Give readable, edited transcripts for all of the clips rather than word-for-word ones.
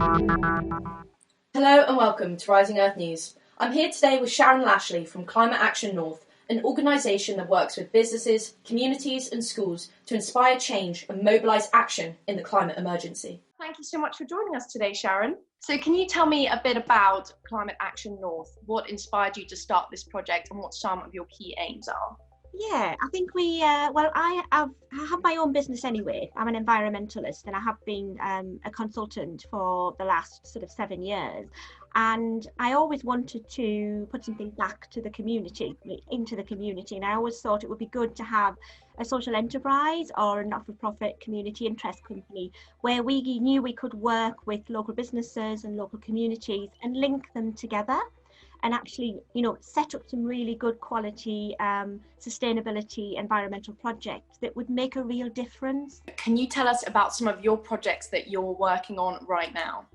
Hello and welcome to Rising Earth News. I'm here today with Sharon Lashley from Climate Action North, an organisation that works with businesses, communities and schools to inspire change and mobilise action in the climate emergency. Thank you so much for joining us today, Sharon. So can you tell me a bit about Climate Action North? What inspired you to start this project and what some of your key aims are? Yeah, I think I have my own business anyway. I'm an environmentalist and I have been a consultant for the last sort of 7 years. And I always wanted to put something back to the community, into the community. And I always thought it would be good to have a social enterprise or a not-for-profit community interest company where we knew we could work with local businesses and local communities and link them together and actually, set up some really good quality sustainability environmental projects that would make a real difference. Can you tell us about some of your projects that you're working on right now?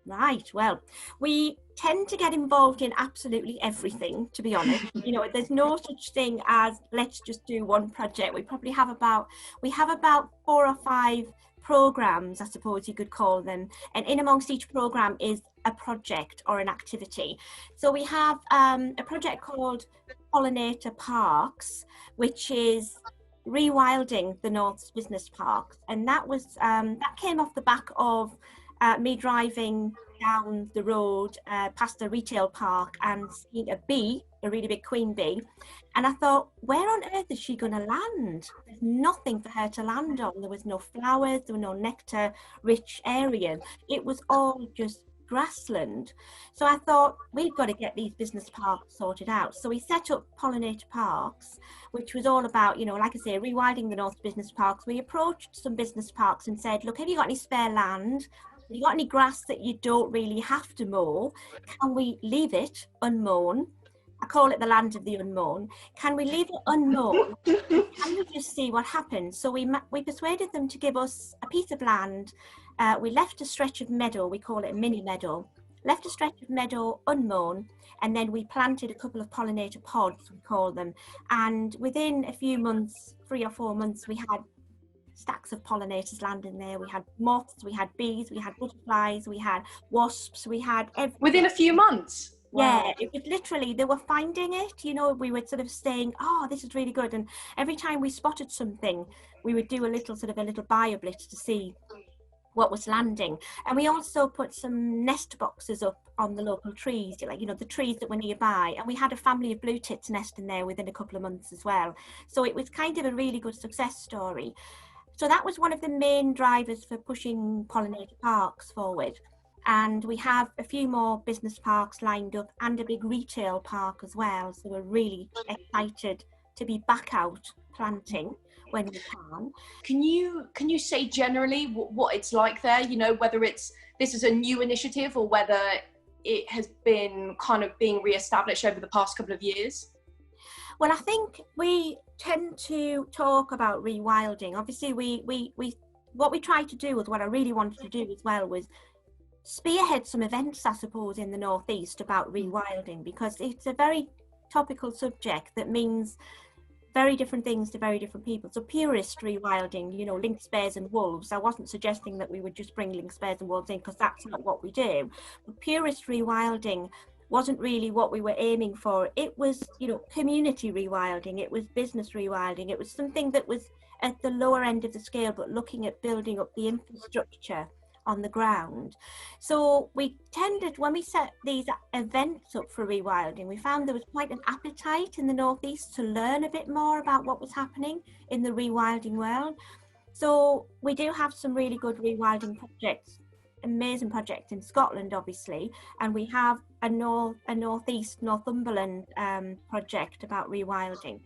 Right, well, we tend to get involved in absolutely everything, to be honest. There's no such thing as let's just do one project. We have about 4 or 5 programs, I suppose you could call them, and in amongst each program is a project or an activity. So we have a project called Pollinator Parks, which is rewilding the North's business parks, and that came off the back of me driving down the road past a retail park and seeing a bee, a really big queen bee, and I thought, where on earth is she going to land? There's nothing for her to land on. There was no flowers, there were no nectar rich areas. It was all just grassland. So I thought, we've got to get these business parks sorted out. So we set up Pollinator Parks, which was all about, like I say, rewilding the North business parks. We approached some business parks and said, look, have you got any spare land? Have you got any grass that you don't really have to mow? Can we leave it unmown? I call it the land of the unmown. Can we leave it unmown? Can we just see what happens? So we persuaded them to give us a piece of land. We left a stretch of meadow, we call it a mini meadow, left a stretch of meadow unmown, and then we planted a couple of pollinator pods, we call them. And within a few months, 3 or 4 months, we had stacks of pollinators landing there. We had moths, we had bees, we had butterflies, we had wasps, we had everything. Within a few months? Wow. Yeah, it was literally, they were finding it, we were sort of saying, oh, this is really good. And every time we spotted something, we would do a little bio-blitz to see what was landing. And we also put some nest boxes up on the local trees, the trees that were nearby. And we had a family of blue tits nesting there within a couple of months as well. So it was kind of a really good success story. So that was one of the main drivers for pushing Pollinator Parks forward. And we have a few more business parks lined up and a big retail park as well. So we're really excited to be back out planting when we can. Can you say generally what it's like there? Whether this is a new initiative or whether it has been kind of being re-established over the past couple of years? Well, I think we tend to talk about rewilding. Obviously, what we tried to do, was what I really wanted to do as well, was spearhead some events, I suppose, in the Northeast about rewilding, because it's a very topical subject that means very different things to very different people. So purist rewilding, lynx, bears and wolves. I wasn't suggesting that we would just bring lynx, bears and wolves in, because that's not what we do. But purist rewilding wasn't really what we were aiming for. It was, community rewilding, it was business rewilding, it was something that was at the lower end of the scale, but looking at building up the infrastructure on the ground. So we tended, when we set these events up for rewilding, we found there was quite an appetite in the Northeast to learn a bit more about what was happening in the rewilding world. So we do have some really good rewilding projects, amazing project in Scotland, obviously, and we have a northeast Northumberland project about rewilding.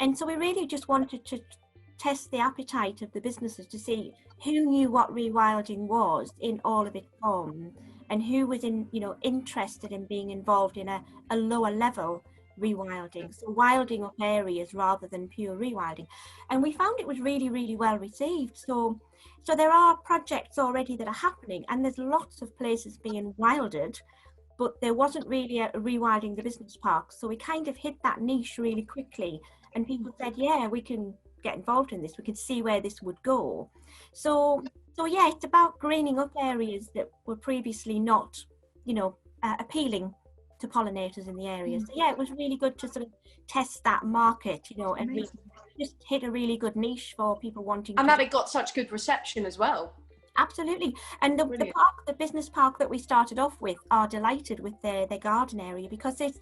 And so we really just wanted to test the appetite of the businesses to see who knew what rewilding was in all of its forms and who was interested in being involved in a lower level rewilding, so wilding up areas rather than pure rewilding. And we found it was really, really well received. So there are projects already that are happening, and there's lots of places being wilded, but there wasn't really a rewilding the business parks. So we kind of hit that niche really quickly, and people said, yeah, we can get involved in this, we can see where this would go. So So yeah, it's about greening up areas that were previously not, appealing to pollinators in the area. So yeah, it was really good to sort of test that market, and we just hit a really good niche for people wanting And to. that it got such good reception as well. Absolutely. And the business park that we started off with are delighted with their garden area, because it's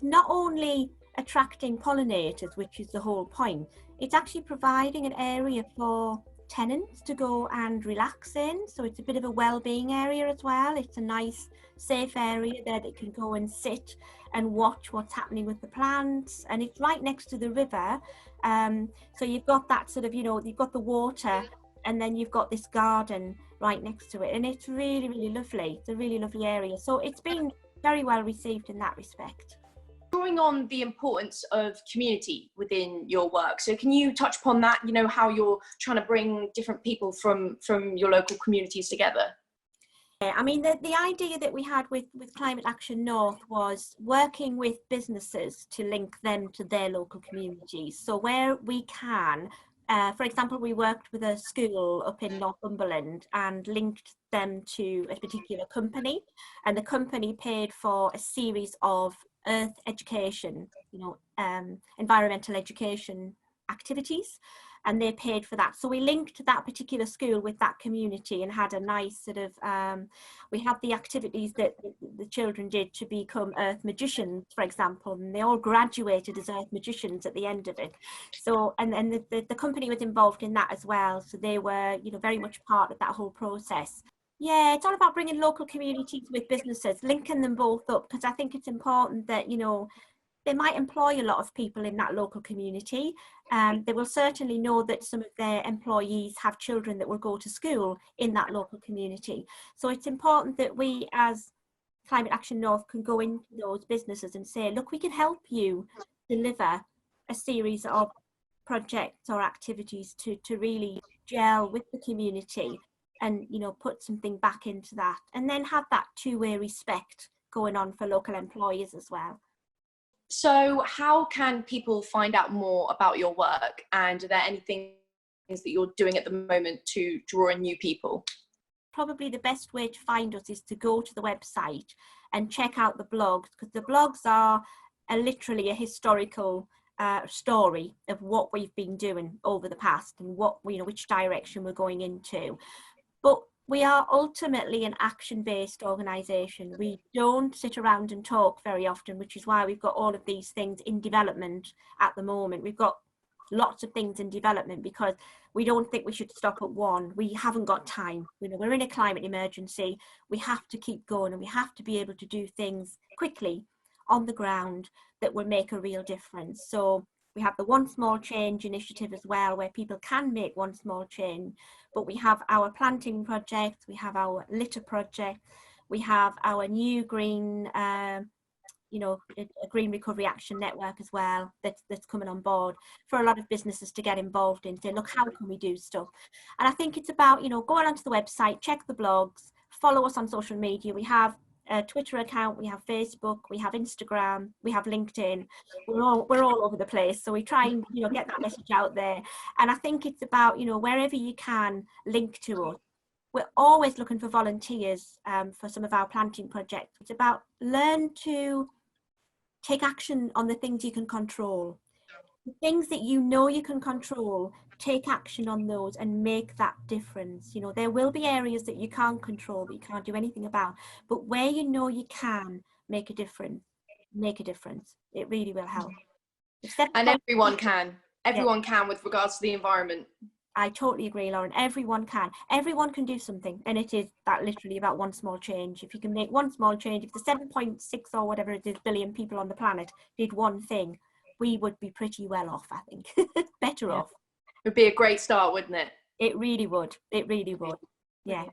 not only attracting pollinators, which is the whole point, it's actually providing an area for tenants to go and relax in. So it's a bit of a well-being area as well. It's a nice, safe area there that can go and sit and watch what's happening with the plants. And it's right next to the river. So you've got that sort of, you've got the water, and then you've got this garden right next to it. And it's really, really lovely. It's a really lovely area. So it's been very well received in that respect. Drawing on the importance of community within your work. So can you touch upon that, how you're trying to bring different people from your local communities together? Yeah, I mean, the idea that we had with Climate Action North was working with businesses to link them to their local communities. So where we can, for example, we worked with a school up in Northumberland and linked them to a particular company, and the company paid for a series of earth education, environmental education activities, and they paid for that. So we linked that particular school with that community and had a nice sort of, we had the activities that the children did to become earth magicians, for example, and they all graduated as earth magicians at the end of it. So, and the company was involved in that as well. So they were, very much part of that whole process. Yeah, it's all about bringing local communities with businesses, linking them both up, because I think it's important that, they might employ a lot of people in that local community. They will certainly know that some of their employees have children that will go to school in that local community. So it's important that we as Climate Action North can go into those businesses and say, look, we can help you deliver a series of projects or activities to really gel with the community and, put something back into that, and then have that two-way respect going on for local employers as well. So how can people find out more about your work, and are there any things that you're doing at the moment to draw in new people? Probably the best way to find us is to go to the website and check out the blogs, because the blogs are literally a historical story of what we've been doing over the past and what, which direction we're going into. But we are ultimately an action-based organisation. We don't sit around and talk very often, which is why we've got all of these things in development at the moment. We've got lots of things in development because we don't think we should stop at one. We haven't got time. We're in a climate emergency. We have to keep going, and we have to be able to do things quickly on the ground that will make a real difference. So we have the One Small Change initiative as well, where people can make one small change. But we have our planting project, we have our litter project, we have our new green, a green recovery action network as well, that's coming on board for a lot of businesses to get involved in, say, look, how can we do stuff? And I think it's about, going onto the website, check the blogs, follow us on social media. We have a Twitter account, we have Facebook, we have Instagram, we have LinkedIn. We're all over the place, so we try and get that message out there. And I think it's about wherever you can, link to us. We're always looking for volunteers for some of our planting projects. It's about learn to take action on the things you can control. The things that you can control, take action on those and make that difference. There will be areas that you can't control, that you can't do anything about, but where you can make a difference, it really will help. And everyone can with regards to the environment. I totally agree, Lauren. Everyone can do something, and it is that literally about one small change. If you can make one small change, if the 7.6 or whatever it is billion people on the planet did one thing, we would be pretty well off, I think. Better off. It would be a great start, wouldn't it? It really would. Yeah.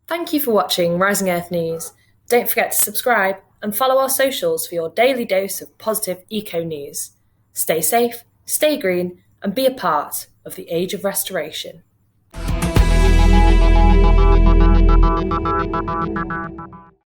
Thank you for watching Rising Earth News. Don't forget to subscribe. and follow our socials for your daily dose of positive eco news. Stay safe, stay green, and be a part of the age of restoration.